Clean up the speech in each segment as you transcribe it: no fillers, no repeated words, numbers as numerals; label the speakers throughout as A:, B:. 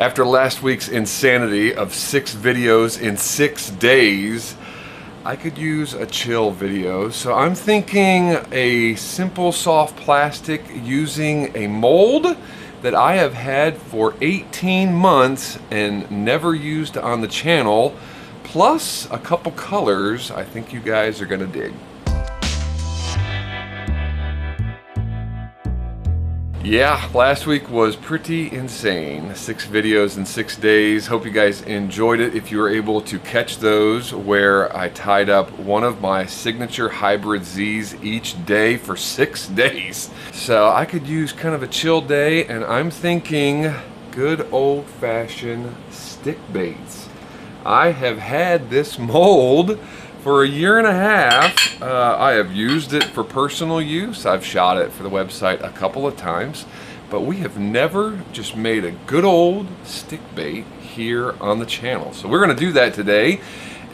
A: After last week's insanity of 6 videos in 6 days, I could use a chill video. So I'm thinking a simple soft plastic using a mold that I have had for 18 months and never used on the channel, plus a couple colors I think you guys are gonna dig. Yeah, last week was pretty insane. 6 videos in 6 days. Hope you guys enjoyed it. If you were able to catch those where I tied up one of my signature hybrid Z's each day for 6 days. So I could use kind of a chill day, and I'm thinking good old-fashioned stick baits. I have had this mold for 1.5 years. I have used it for personal use. I've shot it for the website a couple of times, but we have never just made a good old stick bait here on the channel. So we're gonna do that today,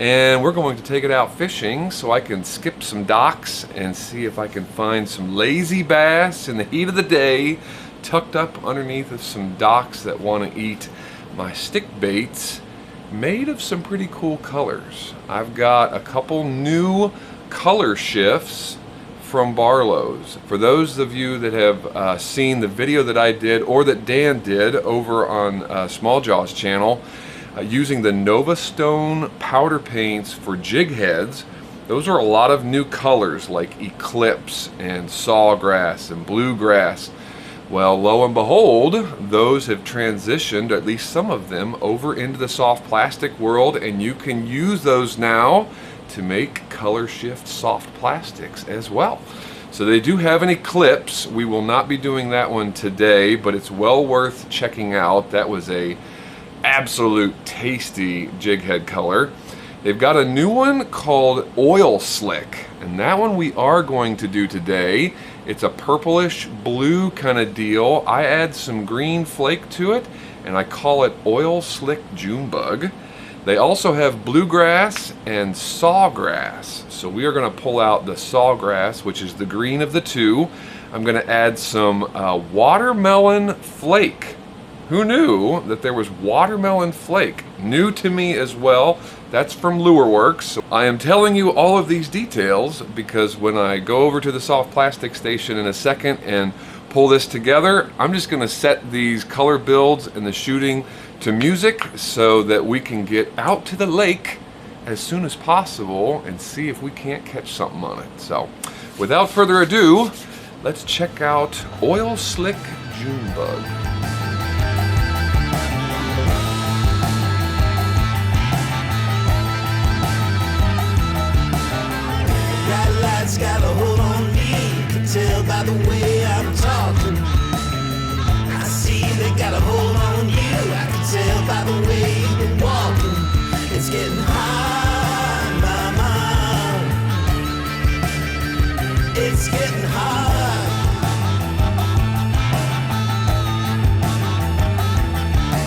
A: and we're going to take it out fishing so I can skip some docks and see if I can find some lazy bass in the heat of the day tucked up underneath of some docks that want to eat my stick baits made of some pretty cool colors. I've got a couple new color shifts from Barlow's. For those of you that have seen the video that I did or that Dan did over on Small Jaw's channel using the Nova Stone powder paints for jig heads, those are a lot of new colors like Eclipse and Sawgrass and Bluegrass. Well, lo and behold, those have transitioned, at least some of them, over into the soft plastic world, and you can use those now to make color shift soft plastics as well. So they do have an Eclipse. We will not be doing that one today, but it's well worth checking out. That was a absolute tasty jig head color. They've got a new one called Oil Slick, and that one we are going to do today. It's a purplish blue kind of deal. I add some green flake to it, and I call it Oil Slick Junebug. They also have bluegrass and sawgrass. So we are gonna pull out the sawgrass, which is the green of the two. I'm gonna add some watermelon flake. Who knew that there was watermelon flake? New to me as well. That's from Lureworks. So I am telling you all of these details because when I go over to the soft plastic station in a second and pull this together, I'm just gonna set these color builds and the shooting to music so that we can get out to the lake as soon as possible and see if we can't catch something on it. So without further ado, let's check out Oil Slick Junebug.
B: It's got a hold on me, you can tell by the way I'm talking. I see they got a hold on you, I can tell by the way you've been walking. It's getting hot, mama. It's getting hot.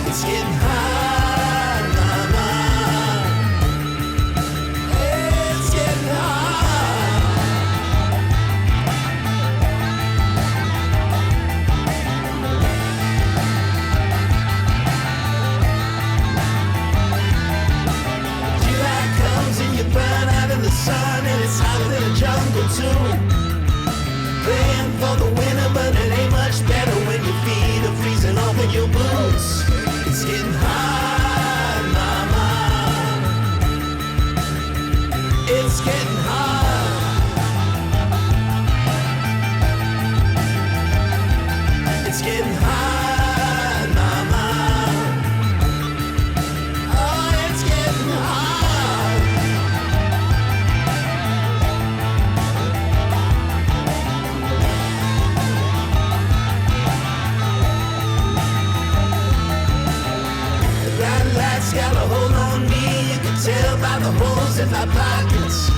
B: It's getting hot, mama. It's getting hot. Sun, and it's hotter than a jungle too. Praying for the winter, but it ain't much better when your feet are freezing off in your boots. It's getting hot, mama. It's getting hot. It's getting hot, mama. Oh, it's getting hot. Got a hold on me, you can tell by the holes in my pockets.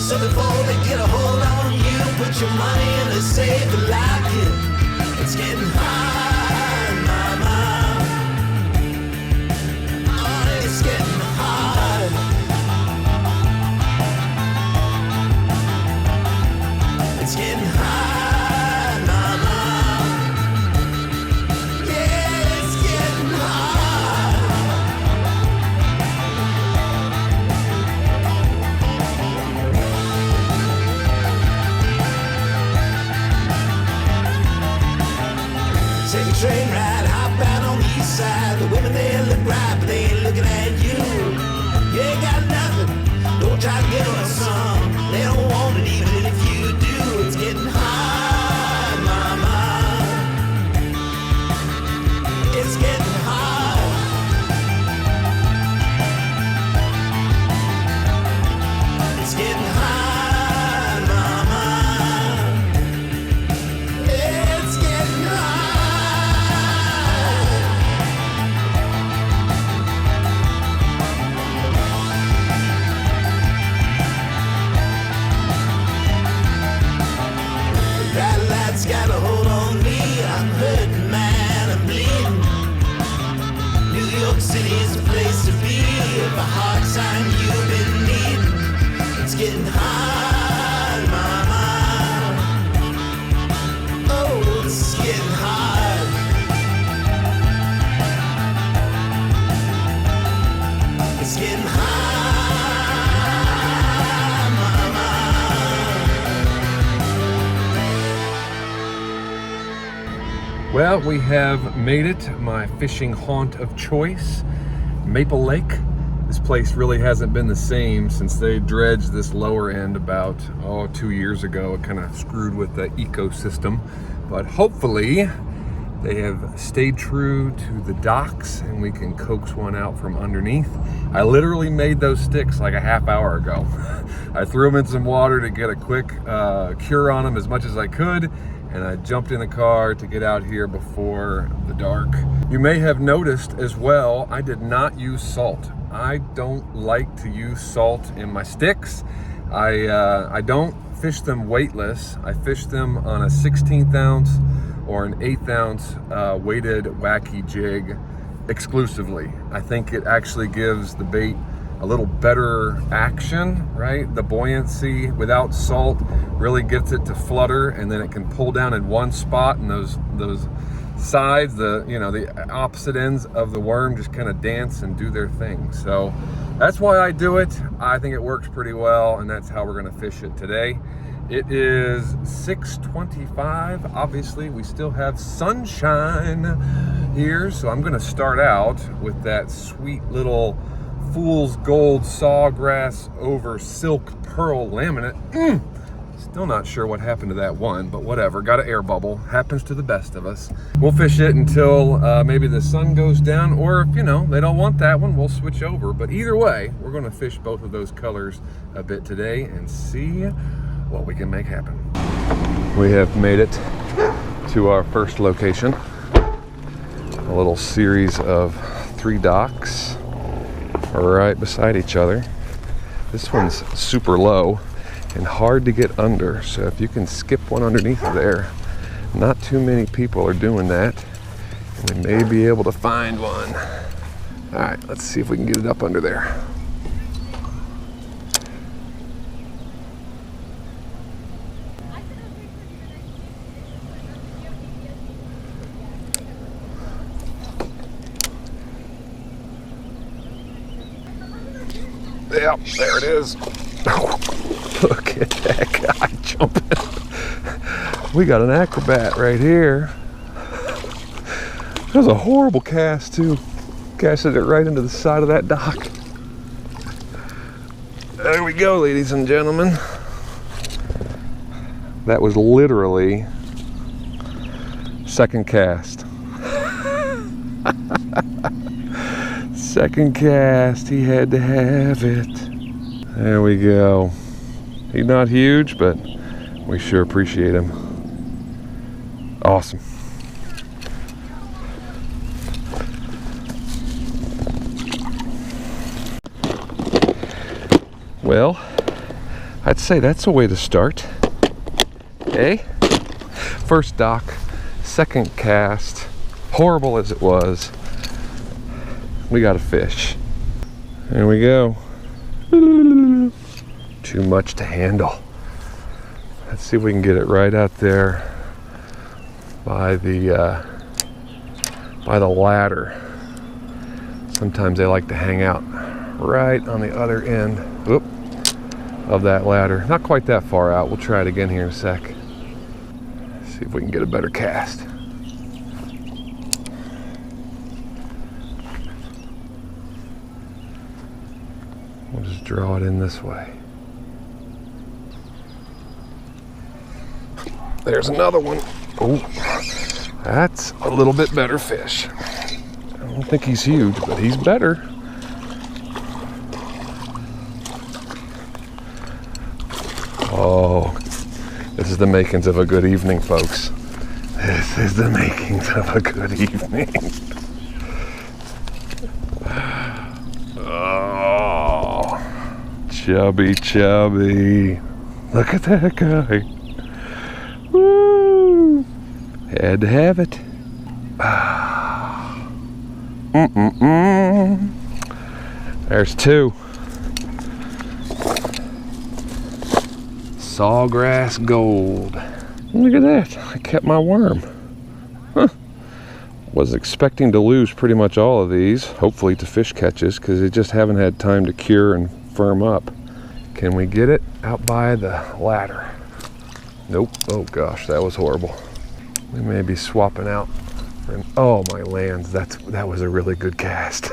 B: So before they get a hold on you, put your money in a safe and lock it. It's getting hot, mama. Oh, it's getting hot. It's getting hot, mama. Yeah, it's getting hot. The women they look right, but they ain't looking at you. You ain't got nothing. Don't try to get on some. They don't want it even if you do. It's getting hard, mama. It's getting hard. It's getting hard, mama. It's getting hard. That lad's got a hold on me. I'm hurting, man, I'm bleeding. New York City is a place to be. If a hard time you've been needing. It's getting hard, mama. Oh, it's getting hard. It's getting hard, mama.
A: Well, we have made it, my fishing haunt of choice, Maple Lake. This place really hasn't been the same since they dredged this lower end about 2 years ago. It kind of screwed with the ecosystem, but hopefully they have stayed true to the docks and we can coax one out from underneath. I literally made those sticks like a half hour ago. I threw them in some water to get a quick cure on them as much as I could, and I jumped in the car to get out here before the dark. You may have noticed as well, I did not use salt. I don't like to use salt in my sticks. I don't fish them weightless. I fish them on a 16th ounce or an 1/8 ounce weighted wacky jig exclusively. I think it actually gives the bait a little better action, right? The buoyancy without salt really gets it to flutter, and then it can pull down in one spot, and those sides, the opposite ends of the worm just kind of dance and do their thing. So that's why I do it. I think it works pretty well, and that's how we're gonna fish it today. It is 6:25. Obviously, we still have sunshine here, so I'm gonna start out with that sweet little Fool's Gold Sawgrass over Silk Pearl Laminate. Still not sure what happened to that one, but whatever. Got an air bubble. Happens to the best of us. We'll fish it until maybe the sun goes down, or if, they don't want that one, we'll switch over. But either way, we're gonna fish both of those colors a bit today and see what we can make happen. We have made it to our first location. A little series of 3 docks right beside each other. This one's super low and hard to get under, so if you can skip one underneath there, not too many people are doing that, and we may be able to find one. All right, let's see if we can get it up under there. Yep, there it is. Oh, look at that guy jumping. We got an acrobat right here. That was a horrible cast too. Casted it right into the side of that dock. There we go, ladies and gentlemen. That was literally second cast. Second cast, he had to have it. There we go. He's not huge, but we sure appreciate him. Awesome. Well, I'd say that's a way to start. Eh? First dock, second cast, horrible as it was, we got a fish. There we go. Too much to handle. Let's see if we can get it right out there by the ladder. Sometimes they like to hang out right on the other end of that ladder. Not quite that far out. We'll try it again here in a sec. See if we can get a better cast. We'll just draw it in this way. There's another one. Oh, that's a little bit better fish. I don't think he's huge, but he's better. Oh, this is the makings of a good evening, folks. This is the makings of a good evening. Oh, chubby, chubby. Look at that guy. Woo! Had to have it. There's two. Sawgrass gold. Look at that. I kept my worm. Huh. Was expecting to lose pretty much all of these, hopefully to fish catches, because they just haven't had time to cure and firm up. Can we get it out by the ladder? Nope. Oh gosh, that was horrible. We may be swapping out. Oh my lands, that was a really good cast.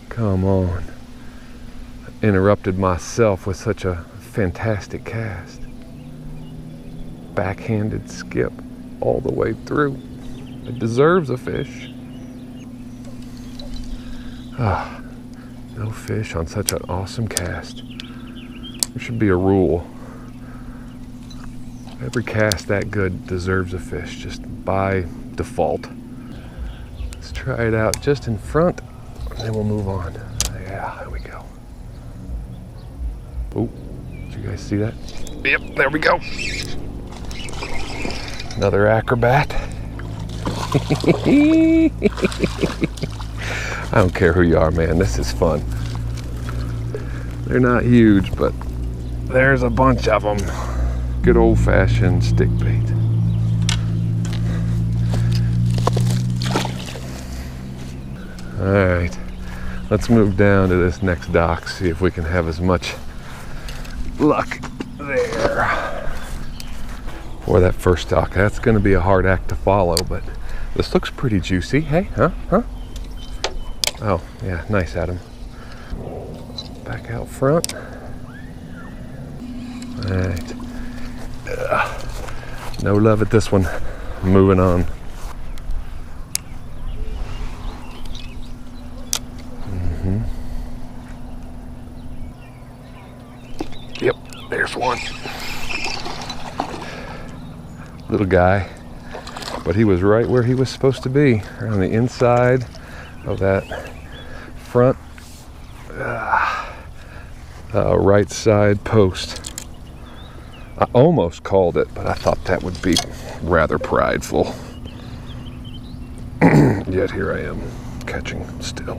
A: Come on. Interrupted myself with such a fantastic cast. Backhanded skip all the way through. It deserves a fish. Ah, no fish on such an awesome cast. There should be a rule. Every cast that good deserves a fish, just by default. Let's try it out just in front, and then we'll move on. Yeah, there we go. Oh, did you guys see that? Yep, there we go. Another acrobat. I don't care who you are, man. This is fun. They're not huge, but there's a bunch of them. Good old-fashioned stick bait. All right, let's move down to this next dock, see if we can have as much luck there. For that first dock, that's going to be a hard act to follow, but this looks pretty juicy. Hey, huh? Oh, yeah, nice, Adam. Back out front. All right. No love at this one. Moving on. Yep, there's one. Little guy, but he was right where he was supposed to be, on the inside of that front right side post. I almost called it, but I thought that would be rather prideful. Yet here I am, catching still.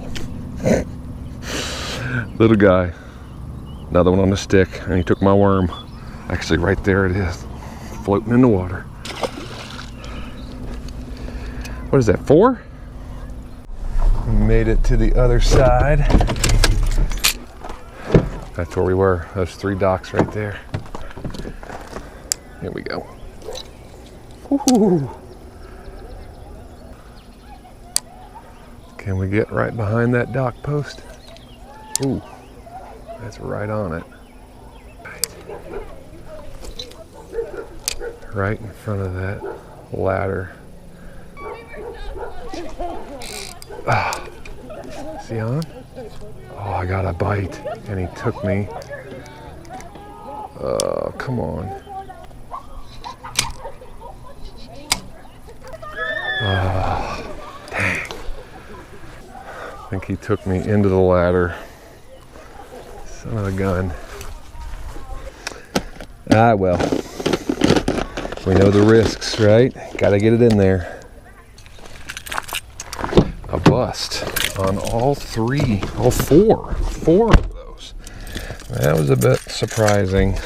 A: Little guy, another one on the stick, and he took my worm. Actually, right there it is, floating in the water. What is that, 4? Made it to the other side. That's where we were, those 3 docks right there. Here we go. Woo-hoo. Can we get right behind that dock post? Ooh, that's right on it. Right in front of that ladder. Ah, is he on? Oh, I got a bite, and he took me. Oh, come on. Oh, dang. I think he took me into the ladder. Son of a gun. Ah, well. We know the risks, right? Gotta get it in there. A bust on all 4 of those. That was a bit surprising.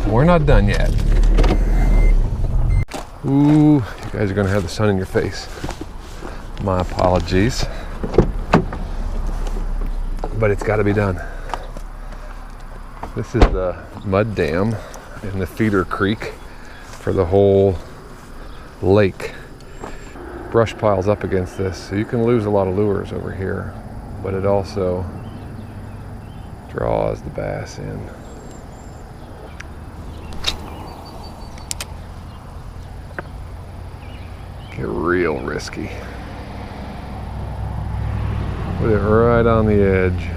A: We're not done yet. Ooh, you guys are gonna have the sun in your face. My apologies. But it's gotta be done. This is the mud dam in the feeder creek for the whole lake. Brush piles up against this, so you can lose a lot of lures over here, but it also Draws the bass in. Get real risky. Put it right on the edge.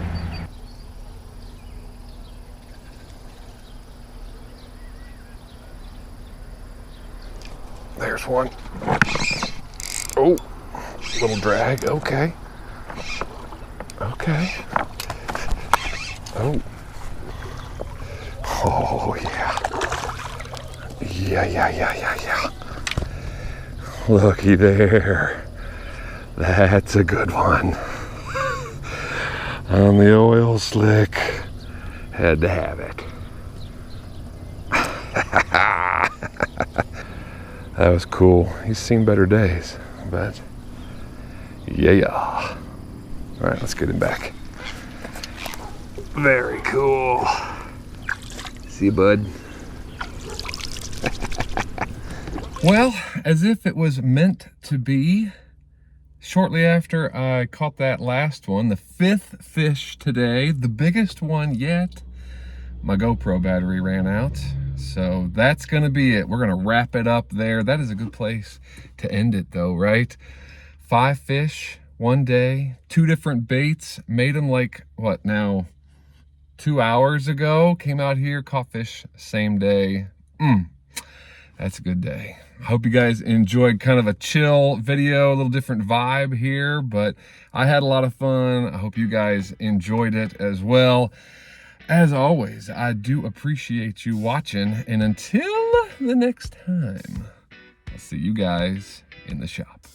A: There's one. Oh, little drag. Okay. Okay. Oh. Oh, yeah. Yeah. Looky there. That's a good one. On the oil slick. Had to have it. That was cool. He's seen better days, but yeah. All right, let's get him back. Very cool. See you, bud. Well, as if it was meant to be, shortly after I caught that last one, the 5th fish today, the biggest one yet, my GoPro battery ran out. So that's gonna be it. We're gonna wrap it up there. That is a good place to end it though, right? 5 fish, 1 day, 2 different baits, made them like, what now, 2 hours ago, came out here, caught fish same day. That's a good day. I hope you guys enjoyed kind of a chill video, a little different vibe here, but I had a lot of fun. I hope you guys enjoyed it as well. As always, I do appreciate you watching, and until the next time, I'll see you guys in the shop.